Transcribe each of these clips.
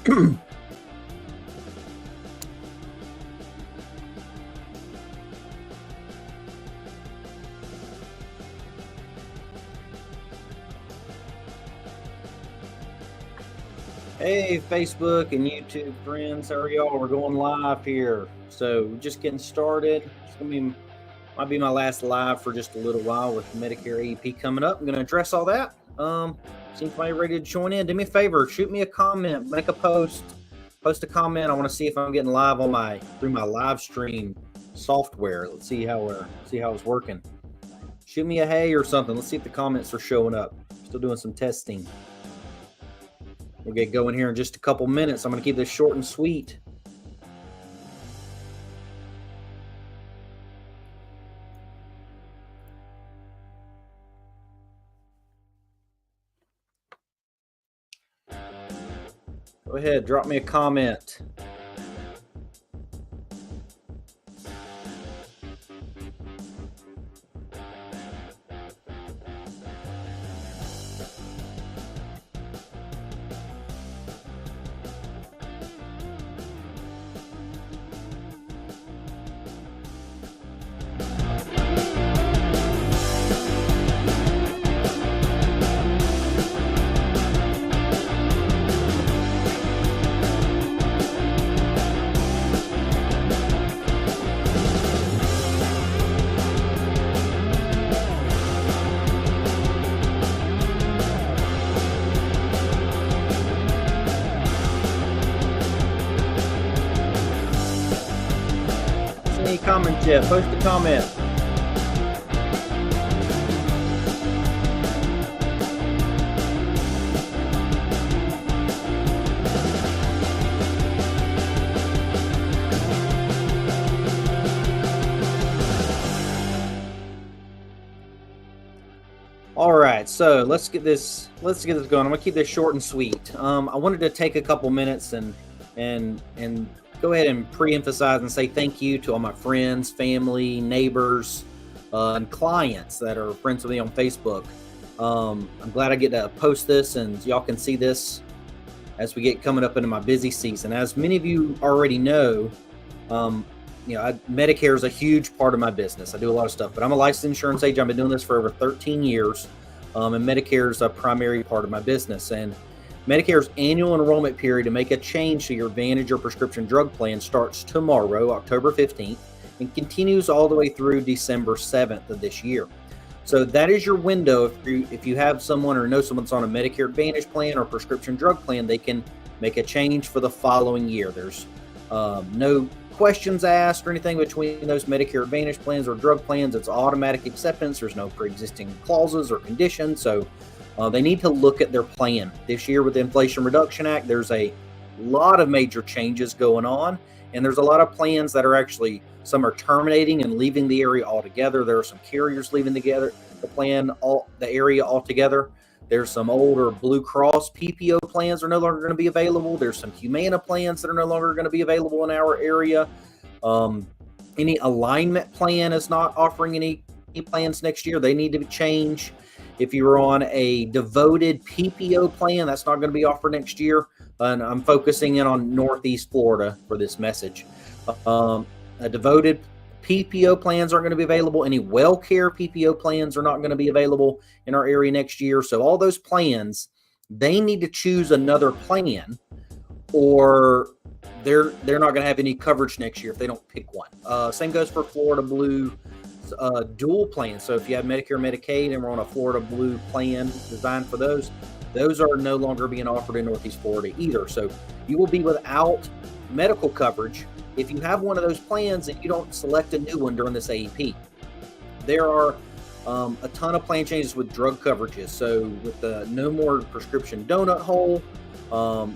Hey, Facebook and YouTube friends, how are y'all? We're going live here. So we're just getting started. It's might be my last live for just a little while with Medicare AEP coming up. I'm going to address all that. See if anybody ready to join in. Do me a favor, shoot me a comment, make a post a comment. I want to see if I'm getting live on through my live stream software. Let's see how it's working. Shoot me a hey or something. Let's see if the comments are showing up. Still doing some testing. We'll get going here in just a couple minutes. I'm going to keep this short and sweet. Go ahead, drop me a comment. Comment, Jeff. Post a comment. All right, so let's get this going. I'm gonna keep this short and sweet. I wanted to take a couple minutes and go ahead and pre-emphasize and say thank you to all my friends, family, neighbors, and clients that are friends with me on Facebook. I'm glad I get to post this and y'all can see this as we get coming up into my busy season. As many of you already know, Medicare is a huge part of my business. I do a lot of stuff, but I'm a licensed insurance agent. I've been doing this for over 13 years, and Medicare is a primary part of my business. And Medicare's annual enrollment period to make a change to your Advantage or prescription drug plan starts tomorrow, October 15th, and continues all the way through December 7th of this year. So that is your window. If you have someone or know someone that's on a Medicare Advantage plan or prescription drug plan, they can make a change for the following year. There's no questions asked or anything between those Medicare Advantage plans or drug plans. It's automatic acceptance. There's no pre-existing clauses or conditions. So they need to look at their plan. This year with the Inflation Reduction Act, there's a lot of major changes going on, and there's a lot of plans that are actually, some are terminating and leaving the area altogether. There are some carriers leaving the area altogether. There's some older Blue Cross PPO plans are no longer going to be available. There's some Humana plans that are no longer going to be available in our area. Any alignment plan is not offering any plans next year. They need to change. If you're on a devoted PPO plan, that's not going to be offered next year. And I'm focusing in on Northeast Florida for this message. A devoted PPO plans aren't going to be available. Any WellCare PPO plans are not going to be available in our area next year. So all those plans, they need to choose another plan, or they're not going to have any coverage next year if they don't pick one. Same goes for Florida Blue dual plans. So if you have Medicare, Medicaid, and we're on a Florida Blue plan designed for those are no longer being offered in Northeast Florida either. So you will be without medical coverage if you have one of those plans and you don't select a new one during this AEP. There are a ton of plan changes with drug coverages. So with the no more prescription donut hole,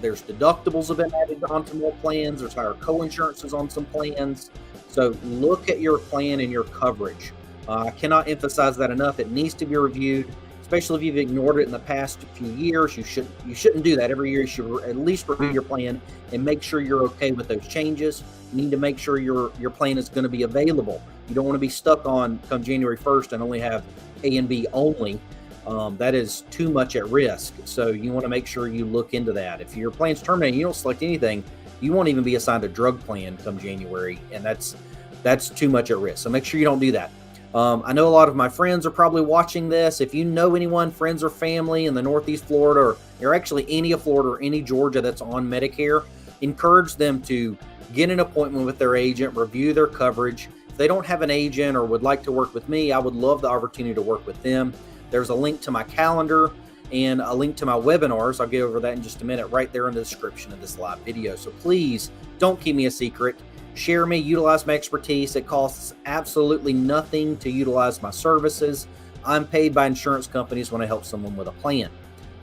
there's deductibles have been added onto more plans. There's higher co-insurances on some plans. So look at your plan and your coverage. I cannot emphasize that enough. It needs to be reviewed, especially if you've ignored it in the past few years. You shouldn't do that. Every year you should at least review your plan and make sure you're okay with those changes. You need to make sure your plan is going to be available. You don't want to be stuck on come January 1st and only have A and B only. That is too much at risk. So you want to make sure you look into that. If your plan's terminated, you don't select anything, you won't even be assigned a drug plan come January, and that's too much at risk. So make sure you don't do that. I know a lot of my friends are probably watching this. If you know anyone, friends or family in the Northeast Florida, or actually any of Florida or any Georgia that's on Medicare, encourage them to get an appointment with their agent, review their coverage. If they don't have an agent or would like to work with me, I would love the opportunity to work with them. There's a link to my calendar and a link to my webinars. I'll get over that in just a minute right there in the description of this live video. So please don't keep me a secret. Share me, utilize my expertise. It costs absolutely nothing to utilize my services. I'm paid by insurance companies when I help someone with a plan.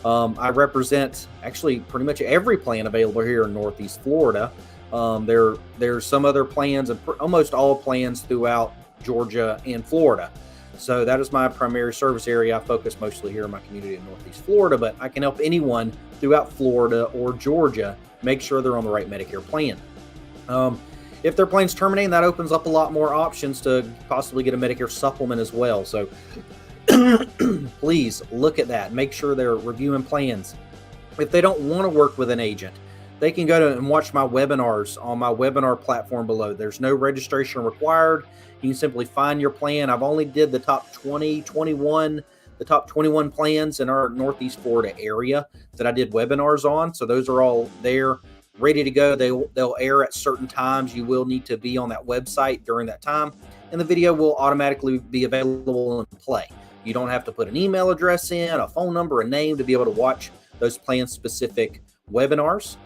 I represent actually pretty much every plan available here in Northeast Florida. There's some other plans and almost all plans throughout Georgia and Florida. So that is my primary service area. I focus mostly here in my community in Northeast Florida, but I can help anyone throughout Florida or Georgia make sure they're on the right Medicare plan. If their plan's terminating, that opens up a lot more options to possibly get a Medicare supplement as well. So please look at that. Make sure they're reviewing plans. If they don't want to work with an agent, they can go to and watch my webinars on my webinar platform below. There's no registration required. You can simply find your plan. I've only did the top 21 plans in our Northeast Florida area that I did webinars on. So those are all there, ready to go. They'll air at certain times. You will need to be on that website during that time, and the video will automatically be available and play. You don't have to put an email address in, a phone number, a name to be able to watch those plan-specific webinars.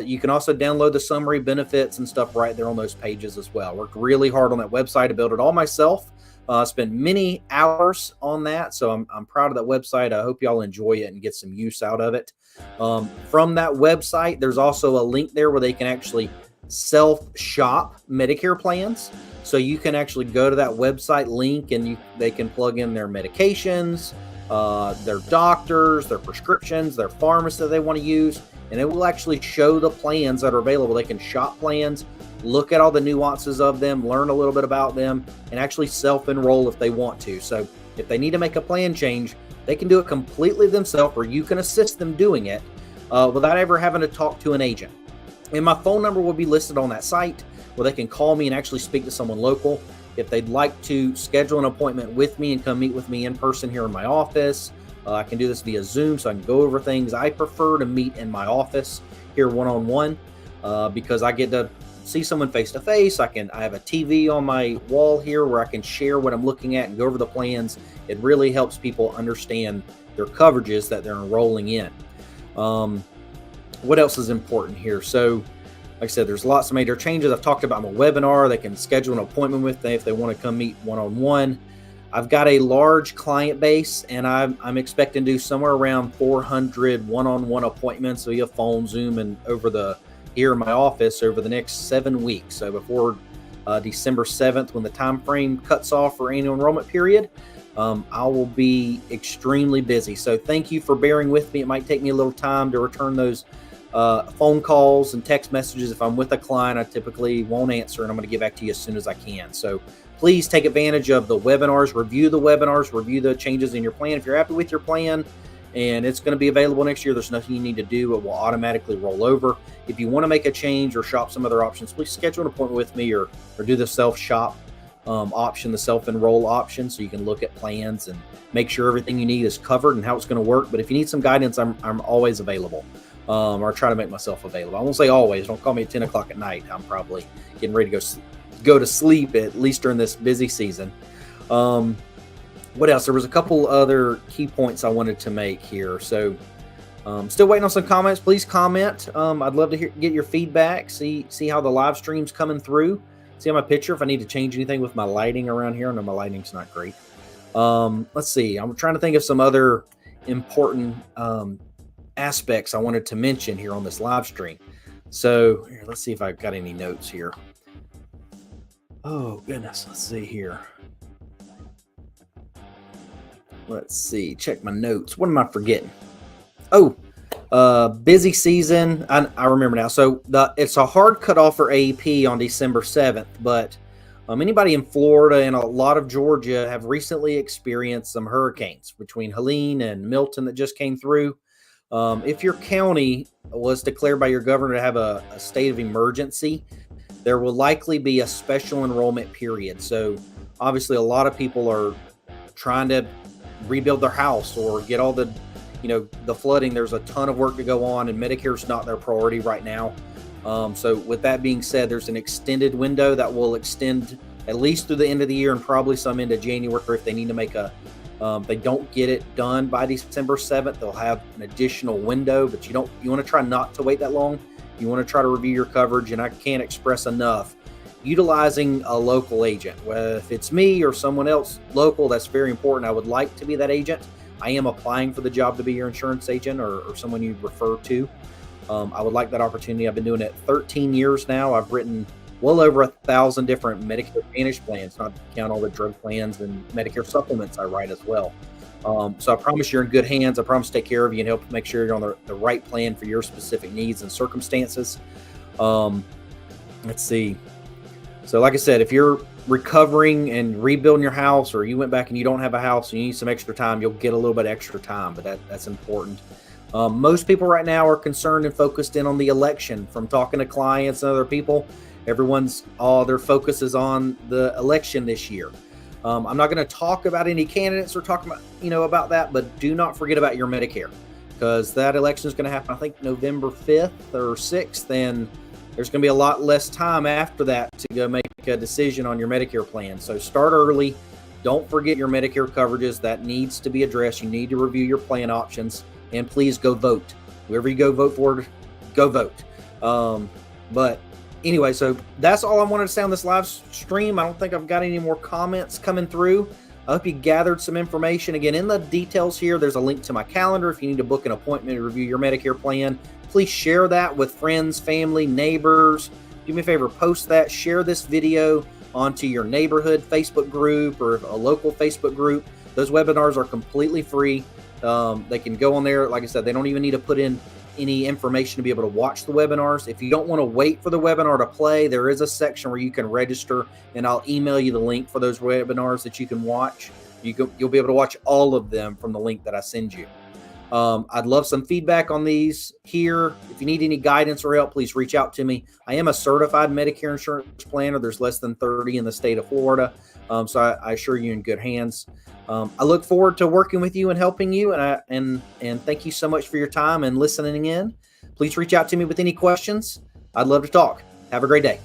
You can also download the summary benefits and stuff right there on those pages as well. Worked really hard on that website to build it all myself. Spent many hours on that, so I'm proud of that website. I hope y'all enjoy it and get some use out of it. From that website, there's also a link there where they can actually self-shop Medicare plans. So you can actually go to that website link and they can plug in their medications, their doctors, their prescriptions, their pharmacists that they want to use, and it will actually show the plans that are available. They can shop plans, look at all the nuances of them, learn a little bit about them, and actually self-enroll if they want to. So if they need to make a plan change, they can do it completely themselves, or you can assist them doing it without ever having to talk to an agent. And my phone number will be listed on that site where they can call me and actually speak to someone local. If they'd like to schedule an appointment with me and come meet with me in person here in my office, I can do this via Zoom, so I can go over things. I prefer to meet in my office here one-on-one because I get to see someone face-to-face. I have a TV on my wall here where I can share what I'm looking at and go over the plans. It really helps people understand their coverages that they're enrolling in. What else is important here? So, like I said, there's lots of major changes. I've talked about my webinar. They can schedule an appointment with me if they want to come meet one-on-one. I've got a large client base, and I'm expecting to do somewhere around 400 one-on-one appointments via phone, Zoom, and here in my office over the next 7 weeks. So before December 7th, when the time frame cuts off for annual enrollment period, I will be extremely busy. So thank you for bearing with me. It might take me a little time to return those phone calls and text messages. If I'm with a client, I typically won't answer, and I'm going to get back to you as soon as I can. So please take advantage of the webinars, review the changes in your plan. If you're happy with your plan and it's going to be available next year, there's nothing you need to do. It will automatically roll over. If you want to make a change or shop some other options, please schedule an appointment with me or do the self-shop option, the self-enroll option, so you can look at plans and make sure everything you need is covered and how it's going to work. But if you need some guidance, I'm always available, or try to make myself available. I won't say always. Don't call me at 10 o'clock at night. I'm probably getting ready to go to sleep, at least during this busy season. What else? There was a couple other key points I wanted to make here. So still waiting on some comments. Please comment. I'd love to get your feedback, see how the live stream's coming through, see how my picture, if I need to change anything with my lighting around here. I know my lighting's not great. Let's see. I'm trying to think of some other important aspects I wanted to mention here on this live stream. So here, let's see if I've got any notes here. Oh, goodness. Let's see here. Let's see. Check my notes. What am I forgetting? Oh, busy season. I remember now. So it's a hard cutoff for AEP on December 7th, but Anybody in Florida and a lot of Georgia have recently experienced some hurricanes between Helene and Milton that just came through. If your county was declared by your governor to have a state of emergency, there will likely be a special enrollment period. So, obviously, a lot of people are trying to rebuild their house or get all the, the flooding. There's a ton of work to go on, and Medicare's not their priority right now. So with that being said, there's an extended window that will extend at least through the end of the year and probably some into January if they need to make they don't get it done by December 7th, they'll have an additional window, but you want to try not to wait that long. You want to try to review your coverage, and I can't express enough utilizing a local agent. Well, if it's me or someone else local, that's very important. I would like to be that agent. I am applying for the job to be your insurance agent or someone you refer to. I would like that opportunity. I've been doing it 13 years now. I've written well over 1,000 different Medicare Advantage plans, not to count all the drug plans and Medicare supplements I write as well. So I promise you're in good hands. I promise to take care of you and help make sure you're on the right plan for your specific needs and circumstances. Let's see. So like I said, if you're recovering and rebuilding your house, or you went back and you don't have a house and you need some extra time, you'll get a little bit extra time, but that's important. Most people right now are concerned and focused in on the election. From talking to clients and other people, all their focus is on the election this year. I'm not going to talk about any candidates or talk about that, but do not forget about your Medicare, because that election is going to happen, I think, November 5th or 6th, and there's going to be a lot less time after that to go make a decision on your Medicare plan. So start early. Don't forget your Medicare coverages. That needs to be addressed. You need to review your plan options, and please go vote. Whoever you go vote for, go vote. But anyway, so that's all I wanted to say on this live stream. I don't think I've got any more comments coming through. I hope you gathered some information. Again, in the details here, there's a link to my calendar if you need to book an appointment to review your Medicare plan. Please share that with friends, family, neighbors. Do me a favor, post that, share this video onto your neighborhood Facebook group or a local Facebook group. Those webinars are completely free. They can go on there. Like I said, they don't even need to put in any information to be able to watch the webinars. If you don't want to wait for the webinar to play, there is a section where you can register, and I'll email you the link for those webinars that you can watch. You'll be able to watch all of them from the link that I send you. I'd love some feedback on these here. If you need any guidance or help, please reach out to me. I am a certified Medicare insurance planner. There's less than 30 in the state of Florida. So I assure you in good hands. I look forward to working with you and helping you. And thank you so much for your time and listening in. Please reach out to me with any questions. I'd love to talk. Have a great day.